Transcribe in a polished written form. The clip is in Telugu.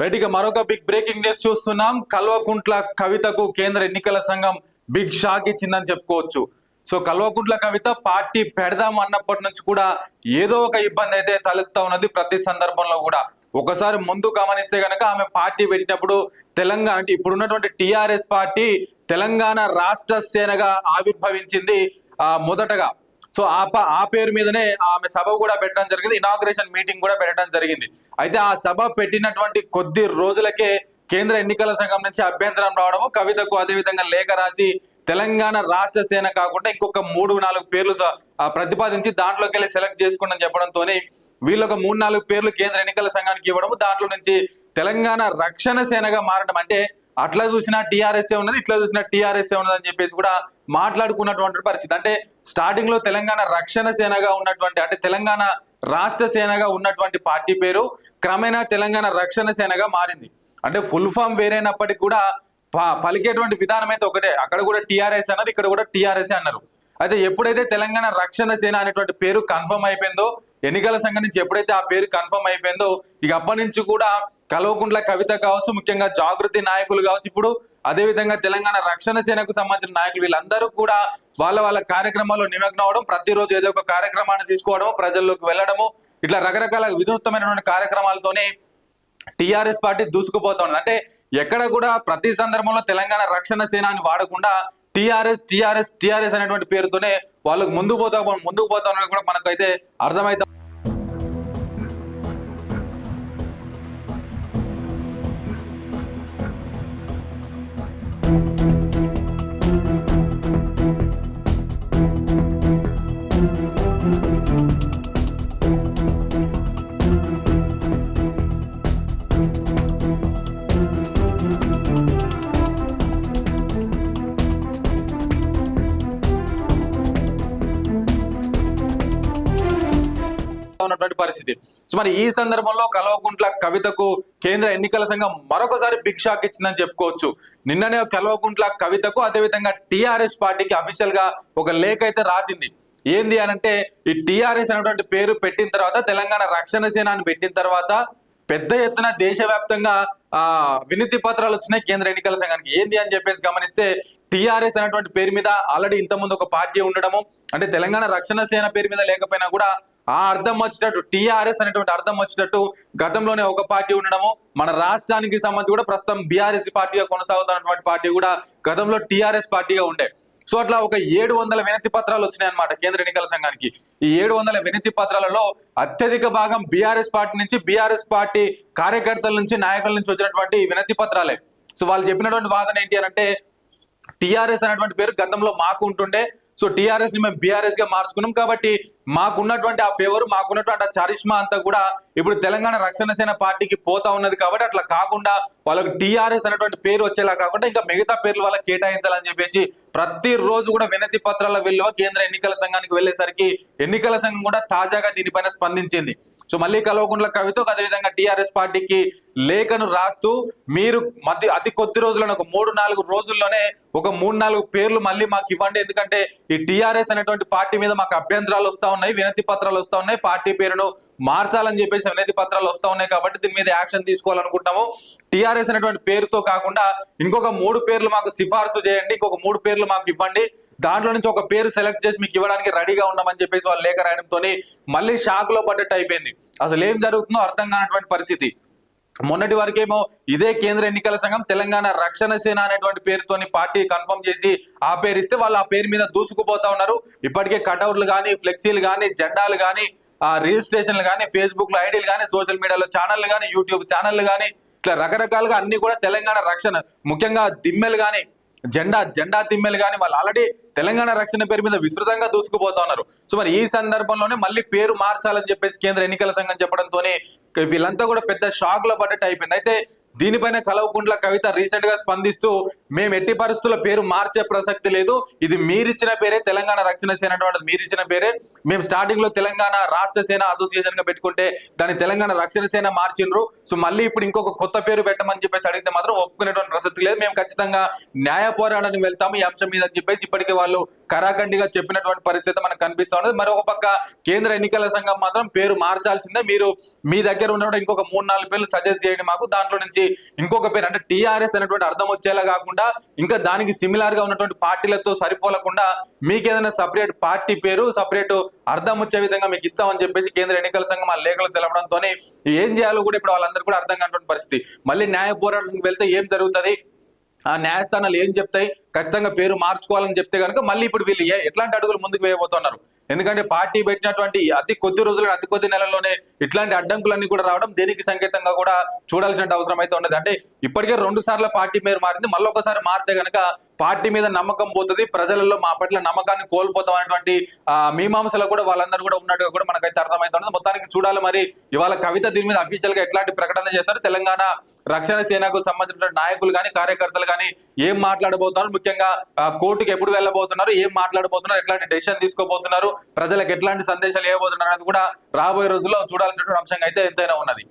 రైట్గా మరొక బిగ్ బ్రేకింగ్ న్యూస్ చూస్తున్నాం. కల్వకుంట్ల కవితకు కేంద్ర ఎన్నికల సంఘం బిగ్ షాక్ ఇచ్చిందని చెప్పుకోవచ్చు. సో కల్వకుంట్ల కవిత పార్టీ పెడదాం అన్నప్పటి నుంచి కూడా ఏదో ఒక ఇబ్బంది అయితే తలెత్తా ఉన్నది. ప్రతి సందర్భంలో కూడా ఒకసారి ముందు గమనిస్తే కనుక ఆమె పార్టీ పెట్టినప్పుడు తెలంగాణ అంటే ఇప్పుడున్నటువంటి టిఆర్ఎస్ పార్టీ తెలంగాణ రాష్ట్ర సేనగా ఆవిర్భవించింది మొదటగా. సో ఆ పేరు మీదనే ఆమె సభ కూడా పెట్టడం జరిగింది, ఇనాగ్రేషన్ మీటింగ్ కూడా పెట్టడం జరిగింది. అయితే ఆ సభ పెట్టినటువంటి కొద్ది రోజులకే కేంద్ర ఎన్నికల సంఘం నుంచి అభ్యంతరం రావడము, కవితకు అదేవిధంగా లేఖ రాసి తెలంగాణ రాష్ట్ర సేన కాకుండా ఇంకొక 3-4 పేర్లు ప్రతిపాదించి దాంట్లోకి వెళ్ళి సెలెక్ట్ చేసుకోండి చెప్పడంతో వీళ్ళు ఒక 3-4 పేర్లు కేంద్ర ఎన్నికల సంఘానికి ఇవ్వడము, దాంట్లో నుంచి తెలంగాణ రక్షణ సేనగా మారడం. అంటే అట్లా చూసినా టీఆర్ఎస్ఏ ఉన్నది, ఇట్లా చూసినా టీఆర్ఎస్ఏ ఉన్నది అని చెప్పేసి కూడా మాట్లాడుకున్నటువంటి పరిస్థితి. అంటే స్టార్టింగ్ లో తెలంగాణ రక్షణ సేనగా ఉన్నటువంటి అంటే తెలంగాణ రాష్ట్ర సేనగా ఉన్నటువంటి పార్టీ పేరు క్రమేణా తెలంగాణ రక్షణ సేనగా మారింది. అంటే ఫుల్ ఫామ్ వేరైనప్పటికీ కూడా పలికేటువంటి విధానం అయితే ఒకటే. అక్కడ కూడా టీఆర్ఎస్ అన్నారు, ఇక్కడ కూడా టీఆర్ఎస్ అన్నారు. అయితే ఎప్పుడైతే తెలంగాణ రక్షణ సేన అనేటువంటి పేరు కన్ఫర్మ్ అయిపోయిందో, ఎన్నికల సంఘం నుంచి ఎప్పుడైతే ఆ పేరు కన్ఫర్మ్ అయిపోయిందో, ఇక అప్పటి నుంచి కూడా కల్వకుంట్ల కవిత కావచ్చు, ముఖ్యంగా జాగృతి నాయకులు కావచ్చు, ఇప్పుడు అదేవిధంగా తెలంగాణ రక్షణ సేనకు సంబంధించిన నాయకులు వీళ్ళందరూ కూడా వాళ్ళ కార్యక్రమాల్లో నిమగ్నం అవడం, ప్రతిరోజు ఏదో ఒక కార్యక్రమాన్ని తీసుకోవడము, ప్రజల్లోకి వెళ్ళడము, ఇట్లా రకరకాల వినూత్నమైనటువంటి కార్యక్రమాలతోనే టిఆర్ఎస్ పార్టీ దూసుకుపోతా ఉన్నది. అంటే ఎక్కడ కూడా ప్రతి సందర్భంలో తెలంగాణ రక్షణ సేన అని వాడకుండా టిఆర్ఎస్ అనేటువంటి పేరుతోనే వాళ్ళకు ముందుకు పోతా ఉన్నది కూడా మనకైతే అర్థమైతే. ఉన్నటువంటి పరిస్థితి. సో మరి ఈ సందర్భంలో కల్వకుంట్ల కవితకు కేంద్ర ఎన్నికల సంఘం మరొకసారి బిగ్ షాక్ ఇచ్చిందని చెప్పుకోవచ్చు. నిన్ననే కల్వకుంట్ల కవితకు అదేవిధంగా టిఆర్ఎస్ పార్టీకి అఫీషియల్ గా ఒక లేఖ అయితే రాసింది. ఏంది అనంటే, ఈ టిఆర్ఎస్ అనేటువంటి పేరు పెట్టిన తర్వాత, తెలంగాణ రక్షణ సేన అని పెట్టిన తర్వాత పెద్ద ఎత్తున దేశవ్యాప్తంగా వినతి పత్రాలు వచ్చినాయి కేంద్ర ఎన్నికల సంఘానికి. ఏంది అని చెప్పేసి గమనిస్తే, టిఆర్ఎస్ అనేటువంటి పేరు మీద ఆల్రెడీ ఇంతకుముందు ఒక పార్టీ ఉండడము, అంటే తెలంగాణ రక్షణ సేన పేరు మీద లేకపోయినా కూడా ఆ అర్థం వచ్చేటట్టు టిఆర్ఎస్ అనేటువంటి అర్థం వచ్చేటట్టు గతంలోనే ఒక పార్టీ ఉండడము, మన రాష్ట్రానికి సంబంధించి కూడా ప్రస్తుతం బీఆర్ఎస్ పార్టీగా కొనసాగుతున్నటువంటి పార్టీ కూడా గతంలో టిఆర్ఎస్ పార్టీగా ఉండే. సో అట్లా ఒక 700 వినతి పత్రాలు వచ్చినాయి అన్నమాట కేంద్ర ఎన్నికల సంఘానికి. ఈ 700 వినతి పత్రాలలో అత్యధిక భాగం బీఆర్ఎస్ పార్టీ నుంచి, బీఆర్ఎస్ పార్టీ కార్యకర్తల నుంచి, నాయకుల నుంచి వచ్చినటువంటి వినతి పత్రాలే. సో వాళ్ళు చెప్పినటువంటి వాదన ఏంటి అంటే, టిఆర్ఎస్ అనేటువంటి పేరు గతంలో మాకు ఉంటుండే, సో టిఆర్ఎస్ ని మేము బీఆర్ఎస్ గా మార్చుకున్నాం, కాబట్టి మాకున్నటువంటి ఆ ఫేవర్, మాకున్నటువంటి ఆ చరిష్మా అంతా కూడా ఇప్పుడు తెలంగాణ రక్షణ సేన పార్టీకి పోతా ఉన్నది. కాబట్టి అట్లా కాకుండా వాళ్ళకి టిఆర్ఎస్ అనేటువంటి పేరు వచ్చేలా కాకుండా ఇంకా మిగతా పేర్లు వాళ్ళకి కేటాయించాలని చెప్పేసి ప్రతిరోజు కూడా వినతి పత్రాల విలువ కేంద్ర ఎన్నికల సంఘానికి వెళ్లేసరికి ఎన్నికల సంఘం కూడా తాజాగా దీనిపైన స్పందించింది. సో మళ్ళీ కల్వకుంట్ల కవితకు అదేవిధంగా టిఆర్ఎస్ పార్టీకి లేఖను రాస్తూ, మీరు అతి కొద్ది రోజుల్లోనే ఒక 3-4 రోజుల్లోనే ఒక 3-4 పేర్లు మళ్ళీ మాకు ఇవ్వండి, ఎందుకంటే ఈ టిఆర్ఎస్ అనేటువంటి పార్టీ మీద మాకు అభ్యంతరాలు వస్తా ఉన్నాయి, వినతి పత్రాలు వస్తా ఉన్నాయి, పార్టీ పేరును మార్చాలని చెప్పేసి వినతి పత్రాలు వస్తా ఉన్నాయి, కాబట్టి దీని మీద యాక్షన్ తీసుకోవాలనుకుంటున్నాము. టిఆర్ఎస్ అనేటువంటి పేరుతో కాకుండా ఇంకొక 3 పేర్లు మాకు సిఫార్సు చేయండి, ఇంకొక 3 పేర్లు మాకు ఇవ్వండి, దాంట్లో నుంచి ఒక పేరు సెలెక్ట్ చేసి మీకు ఇవ్వడానికి రెడీగా ఉన్నామని చెప్పేసి వాళ్ళు లేఖ రాయడంతో మళ్ళీ షాక్ లో పడ్డట్టు అయిపోయింది. అసలు ఏం జరుగుతుందో అర్థం కానటువంటి పరిస్థితి. మొన్నటి వరకేమో ఇదే కేంద్ర ఎన్నికల సంఘం తెలంగాణ రక్షణ సేన అనేటువంటి పేరుతోని పార్టీ కన్ఫర్మ్ చేసి ఆ పేరు ఇస్తే వాళ్ళు ఆ పేరు మీద దూసుకుపోతా ఉన్నారు. ఇప్పటికే కటౌట్లు కానీ, ఫ్లెక్సీలు కానీ, జెండాలు కానీ, రిజిస్ట్రేషన్లు కానీ, ఫేస్బుక్ లో ఐడీలు కానీ, సోషల్ మీడియాలో ఛానళ్లు కానీ, యూట్యూబ్ ఛానళ్లు కానీ, ఇట్లా రకరకాలుగా అన్ని కూడా తెలంగాణ రక్షణ, ముఖ్యంగా దిమ్మెలు కానీ, జెండా తిమ్మెలు కానీ వాళ్ళు ఆల్రెడీ తెలంగాణ రక్షణ పేరు మీద విస్తృతంగా దూసుకుపోతా ఉన్నారు. సో మరి ఈ సందర్భంలోనే మళ్ళీ పేరు మార్చాలని చెప్పేసి కేంద్ర ఎన్నికల సంఘం చెప్పడంతోనే వీళ్ళంతా కూడా పెద్ద షాక్ లో పడ్డట్టు అయిపోయింది. అయితే దీనిపైన కల్వకుంట్ల కవిత రీసెంట్ గా స్పందిస్తూ మేము ఎట్టి పరిస్థితుల్లో పేరు మార్చే ప్రసక్తి లేదు, ఇది మీరిచ్చిన పేరే తెలంగాణ రక్షణ సేన అటువంటిది, మీరిచ్చిన పేరే. మేము స్టార్టింగ్ లో తెలంగాణ రాష్ట్ర సేన అసోసియేషన్ గా పెట్టుకుంటే దాన్ని తెలంగాణ రక్షణ సేన మార్చిండ్రు. సో మళ్ళీ ఇప్పుడు ఇంకొక కొత్త పేరు పెట్టమని చెప్పేసి అడిగితే మాత్రం ఒప్పుకునేటువంటి ప్రసక్తి లేదు, మేము ఖచ్చితంగా న్యాయ పోరాటానికి వెళ్తాము ఈ అంశం మీద అని చెప్పేసి ఇప్పటికే వాళ్ళు కరాఖండిగా చెప్పినటువంటి పరిస్థితి మనకు కనిపిస్తా ఉన్నది. మరొక పక్క కేంద్ర ఎన్నికల సంఘం మాత్రం పేరు మార్చాల్సిందే, మీరు మీ దగ్గర ఉన్న ఇంకొక 3-4 పేర్లు సజెస్ట్ చేయండి మాకు, దాంట్లో నుంచి ఇంకొక పేరు అంటే టీఆర్ఎస్ అనేటువంటి అర్థం వచ్చేలా కాకుండా ఇంకా దానికి సిమిలర్ గా ఉన్నటువంటి పార్టీలతో సరిపోలకుండా మీకు ఏదైనా సపరేట్ పార్టీ పేరు సపరేట్ అర్థం వచ్చే విధంగా మీకు ఇస్తామని చెప్పేసి కేంద్ర ఎన్నికల సంఘం ఆ లేఖలు తెలపడంతో ఏం చేయాలో కూడా ఇప్పుడు వాళ్ళందరూ కూడా అర్థం కానటువంటి పరిస్థితి. మళ్ళీ న్యాయ పోరాటానికి వెళ్తే ఏం జరుగుతుంది, ఆ న్యాయస్థానాలు ఏం చెప్తాయి, ఖచ్చితంగా పేరు మార్చుకోవాలని చెప్తే కనుక మళ్ళీ ఇప్పుడు వీళ్ళు ఎట్లాంటి అడుగులు ముందుకు వేయబోతున్నారు. ఎందుకంటే పార్టీ పెట్టినటువంటి అతి కొద్ది రోజులు అతి కొద్ది నెలల్లోనే ఇట్లాంటి అడ్డంకులన్నీ కూడా రావడం దేనికి సంకేతంగా కూడా చూడాల్సిన అవసరం అయితే ఉన్నది. అంటే ఇప్పటికే 2 సార్లు పార్టీ పేరు మారింది, మళ్ళీ ఒకసారి మారితే కనుక పార్టీ మీద నమ్మకం పోతుంది, ప్రజలలో మా పట్ల నమ్మకాన్ని కోల్పోతాం అనేటువంటి మీమాంసలో కూడా వాళ్ళందరూ కూడా ఉన్నట్టుగా కూడా మనకైతే అర్థమవుతుంది. మొత్తానికి చూడాలి మరి ఇవాళ కవిత దీని మీద అఫీషియల్ గా ఎట్లాంటి ప్రకటన చేస్తారు, తెలంగాణ రక్షణ సేనకు సంబంధించిన నాయకులు కానీ కార్యకర్తలు కానీ ఏం మాట్లాడబోతున్నారు, ముఖ్యంగా కోర్టుకు ఎప్పుడు వెళ్ళబోతున్నారు, ఏం మాట్లాడబోతున్నారు, ఎట్లాంటి డెసిషన్ తీసుకోబోతున్నారు, ప్రజలకు ఎట్లాంటి సందేశాలు ఇవ్వబోతున్నారు అనేది కూడా రాబోయే రోజుల్లో చూడాల్సినటువంటి అంశంగా అయితే ఎంతైనా ఉన్నది.